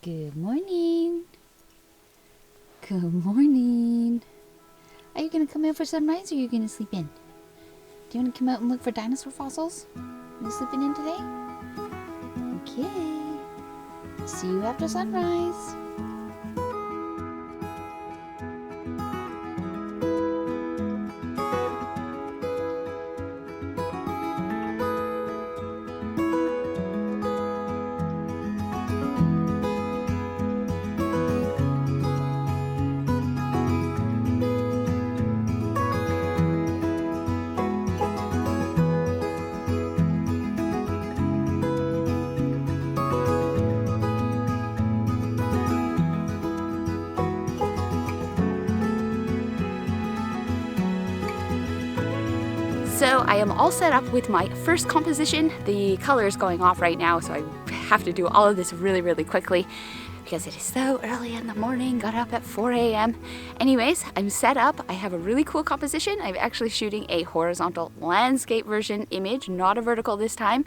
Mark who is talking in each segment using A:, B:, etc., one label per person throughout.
A: Good morning. Good morning. Are you going to come out for sunrise or are you going to sleep in? Do you want to come out and look for dinosaur fossils? Are you sleeping in today? Okay. See you after sunrise. So I am all set up with my first composition. The color is going off right now, so I have to do all of this really quickly because it is so early in the morning. Got up at 4 a.m. Anyways, I'm set up. I have a really cool composition. I'm actually shooting a horizontal landscape version image, not a vertical this time,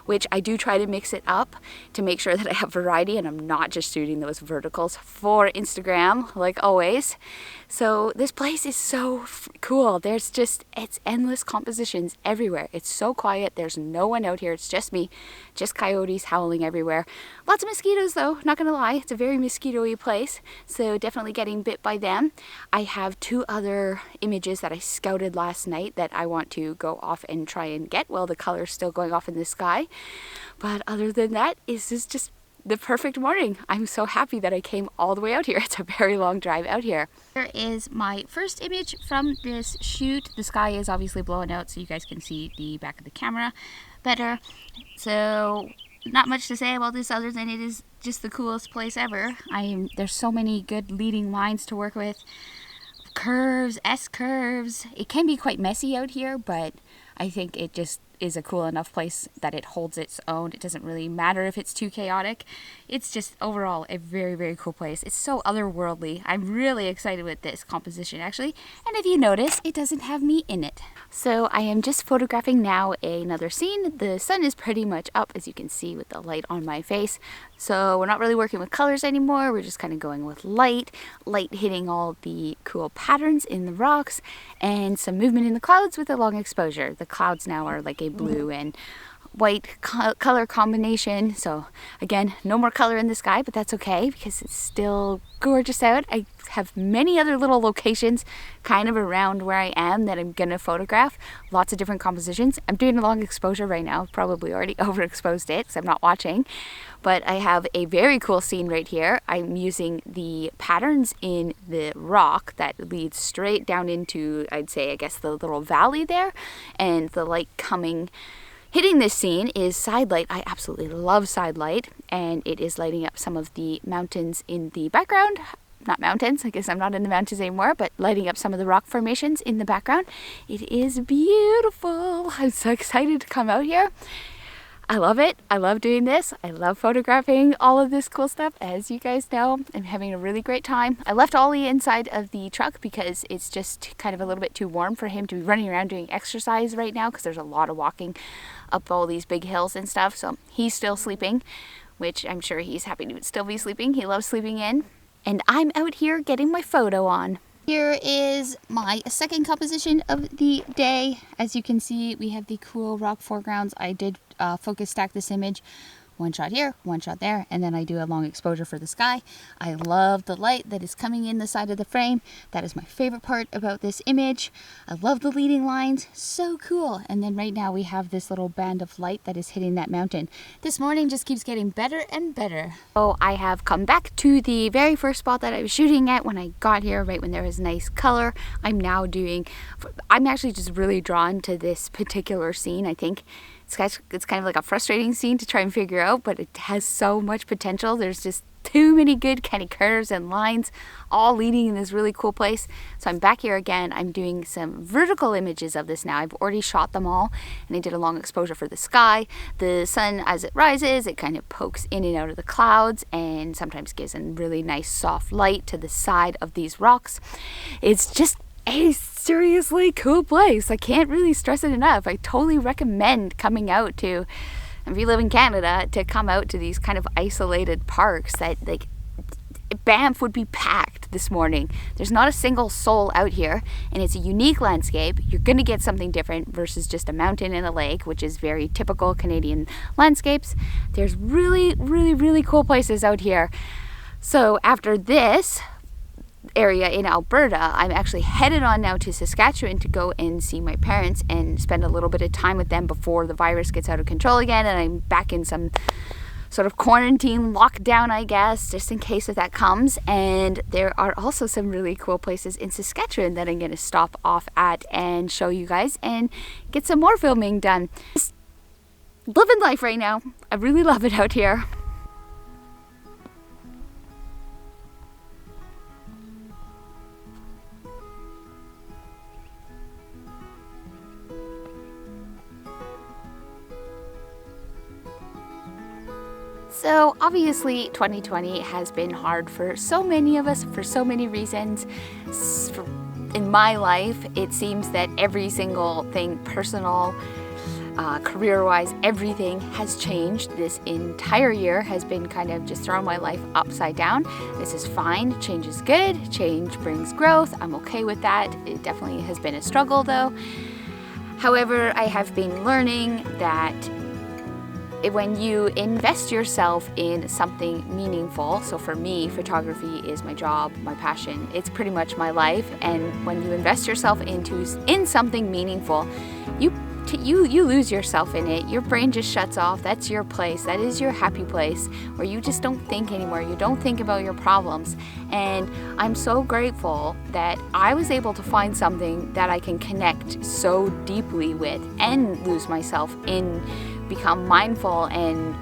A: which I do try to mix it up to make sure that I have variety and I'm not just shooting those verticals for Instagram like always. So this place is so cool. There's just, it's endless compositions everywhere. It's so quiet. There's no one out here. It's just me, just coyotes howling everywhere. Lots of mosquitoes though, not gonna lie. It's a very mosquito-y place, so definitely getting bit by them. I have 2 other images that I scouted last night that I want to go off and try and get while the color's still going off in the sky. But other than that, this is just the perfect morning. I'm so happy that I came all the way out here. It's a very long drive out here. Here is my first image from this shoot. The sky is obviously blowing out so you guys can see the back of the camera better. So not much to say about this other than it is just the coolest place ever. There's so many good leading lines to work with. Curves, S-curves. It can be quite messy out here, but I think it just is a cool enough place that it holds its own. It doesn't really matter if it's too chaotic. It's just overall a very cool place. It's so otherworldly. I'm really excited with this composition actually. And if you notice, it doesn't have me in it. So I am just photographing now another scene. The sun is pretty much up, as you can see with the light on my face. So we're not really working with colors anymore. We're just kind of going with light hitting all the cool patterns in the rocks and some movement in the clouds with a long exposure. The clouds now are like a blue and white color combination. So again, no more color in the sky, but that's okay because it's still gorgeous out. I have many other little locations kind of around where I am that I'm gonna photograph. Lots of different compositions. I'm doing a long exposure right now. Probably already overexposed it because I'm not watching. But I have a very cool scene right here. I'm using the patterns in the rock that leads straight down into, I'd say, I guess the little valley there, and the light hitting this scene is side light. I absolutely love side light, and it is lighting up some of the mountains in the background. Not mountains, I guess I'm not in the mountains anymore, but lighting up some of the rock formations in the background. It is beautiful. I'm so excited to come out here. I love it. I love doing this. I love photographing all of this cool stuff. As you guys know, I'm having a really great time. I left Ollie inside of the truck because it's just kind of a little bit too warm for him to be running around doing exercise right now because there's a lot of walking up all these big hills and stuff. So he's still sleeping, which I'm sure he's happy to still be sleeping. He loves sleeping in. And I'm out here getting my photo on. Here is my second composition of the day. As you can see, we have the cool rock foregrounds. I did focus stack this image. One shot here, one shot there, and then I do a long exposure for the sky. I love the light that is coming in the side of the frame. That is my favorite part about this image. I love the leading lines, so cool. And then right now we have this little band of light that is hitting that mountain. This morning just keeps getting better and better. So I have come back to the very first spot that I was shooting at when I got here, right when there was nice color. I'm actually just really drawn to this particular scene. I think it's kind of like a frustrating scene to try and figure out, but it has so much potential. There's just too many good kind of curves and lines all leading in this really cool place. So I'm back here again. I'm doing some vertical images of this now. I've already shot them all, and I did a long exposure for the sky. The sun, as it rises, it kind of pokes in and out of the clouds and sometimes gives a really nice soft light to the side of these rocks. It's just a seriously cool place. I can't really stress it enough. I totally recommend coming out to if you live in Canada, to come out to these kind of isolated parks that, like, Banff would be packed this morning. There's not a single soul out here, and it's a unique landscape. You're going to get something different versus just a mountain and a lake, which is very typical Canadian landscapes. There's really, really, really cool places out here. So after this area in Alberta, I'm actually headed on now to Saskatchewan to go and see my parents and spend a little bit of time with them before the virus gets out of control again, and I'm back in some sort of quarantine lockdown, I guess, just in case if that comes. And there are also some really cool places in Saskatchewan that I'm going to stop off at and show you guys and get some more filming done. Just living life right now. I really love it out here. So obviously 2020 has been hard for so many of us for so many reasons. In my life, it seems that every single thing, personal, career-wise, everything has changed. This entire year has been kind of just throwing my life upside down. This is fine. Change is good. Change brings growth. I'm okay with that. It definitely has been a struggle though. However, I have been learning that when you invest yourself in something meaningful, so for me, photography is my job, my passion, it's pretty much my life, and when you invest yourself in something meaningful, you lose yourself in it. Your brain just shuts off. That's your place. That is your happy place where you just don't think anymore. You don't think about your problems. And I'm so grateful that I was able to find something that I can connect so deeply with and lose myself in, become mindful and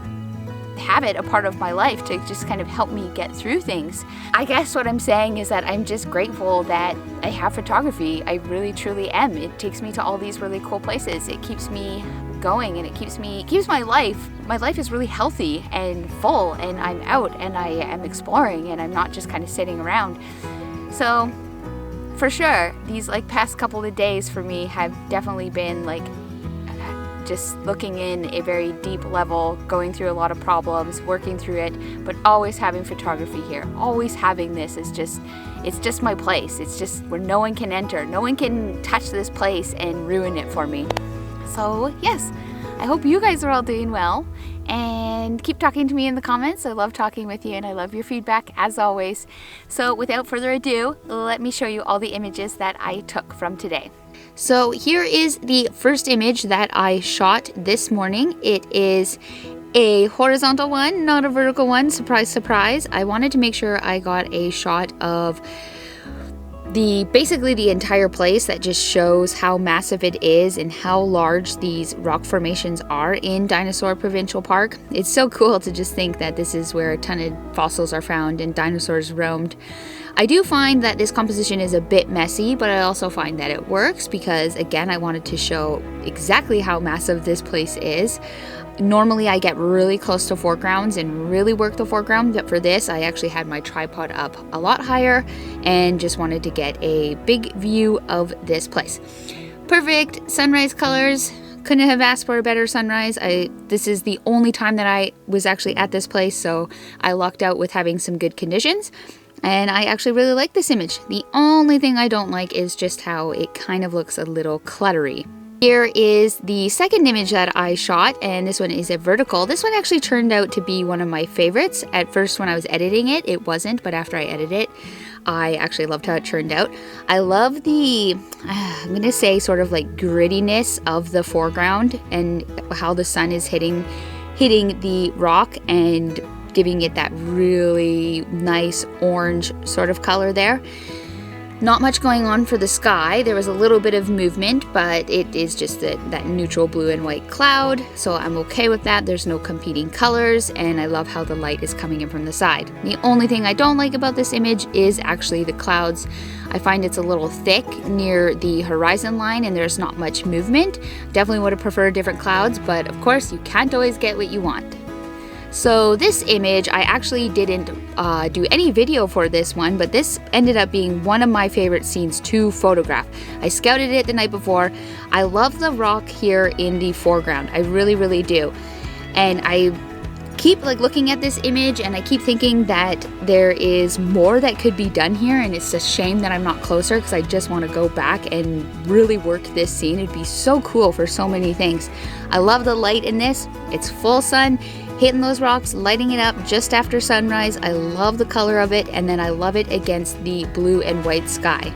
A: have it a part of my life to just kind of help me get through things. I guess what I'm saying is that I'm just grateful that I have photography. I really truly am. It takes me to all these really cool places. It keeps me going, and it keeps my life is really healthy and full, and I'm out and I am exploring and I'm not just kind of sitting around. So for sure, these like past couple of days for me have definitely been like just looking in a very deep level, going through a lot of problems, working through it, but always having photography here. Always having this is just, it's just my place. It's just where no one can enter. No one can touch this place and ruin it for me. So yes, I hope you guys are all doing well, and keep talking to me in the comments. I love talking with you and I love your feedback as always. So without further ado, let me show you all the images that I took from today. So here is the first image that I shot this morning. It is a horizontal one, not a vertical one. Surprise, surprise. I wanted to make sure I got a shot of basically the entire place that just shows how massive it is and how large these rock formations are in Dinosaur Provincial Park. It's so cool to just think that this is where a ton of fossils are found and dinosaurs roamed. I do find that this composition is a bit messy, but I also find that it works because, again, I wanted to show exactly how massive this place is. Normally I get really close to foregrounds and really work the foreground, but for this I actually had my tripod up a lot higher and just wanted to get a big view of this place. Perfect sunrise colors. Couldn't have asked for a better sunrise. This is the only time that I was actually at this place, so I lucked out with having some good conditions. And I actually really like this image. The only thing I don't like is just how it kind of looks a little cluttery. Here is the second image that I shot, and this one is a vertical. This one actually turned out to be one of my favorites. At first when I was editing it, it wasn't, but after I edited it, I actually loved how it turned out. I love the, I'm going to say sort of like grittiness of the foreground and how the sun is hitting the rock and giving it that really nice orange sort of color there. Not much going on for the sky. There was a little bit of movement, but it is just that neutral blue and white cloud, so I'm okay with that. There's no competing colors, and I love how the light is coming in from the side. The only thing I don't like about this image is actually the clouds. I find it's a little thick near the horizon line and there's not much movement. Definitely would have preferred different clouds, but of course you can't always get what you want. So this image, I actually didn't do any video for this one, but this ended up being one of my favorite scenes to photograph. I scouted it the night before. I love the rock here in the foreground. I really, really do. And I keep like looking at this image and I keep thinking that there is more that could be done here, and it's a shame that I'm not closer because I just want to go back and really work this scene. It'd be so cool for so many things. I love the light in this. It's full sun, hitting those rocks, lighting it up just after sunrise. I love the color of it, and then I love it against the blue and white sky.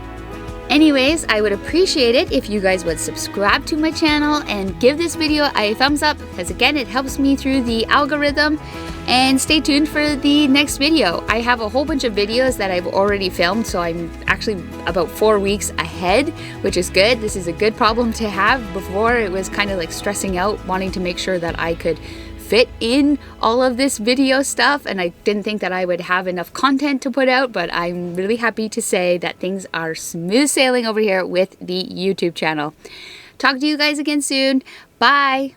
A: Anyways, I would appreciate it if you guys would subscribe to my channel and give this video a thumbs up, because again, it helps me through the algorithm. And stay tuned for the next video. I have a whole bunch of videos that I've already filmed, so I'm actually about 4 weeks ahead, which is good. This is a good problem to have. Before, it was kind of like stressing out, wanting to make sure that I could fit in all of this video stuff, and I didn't think that I would have enough content to put out, but I'm really happy to say that things are smooth sailing over here with the YouTube channel. Talk to you guys again soon. Bye!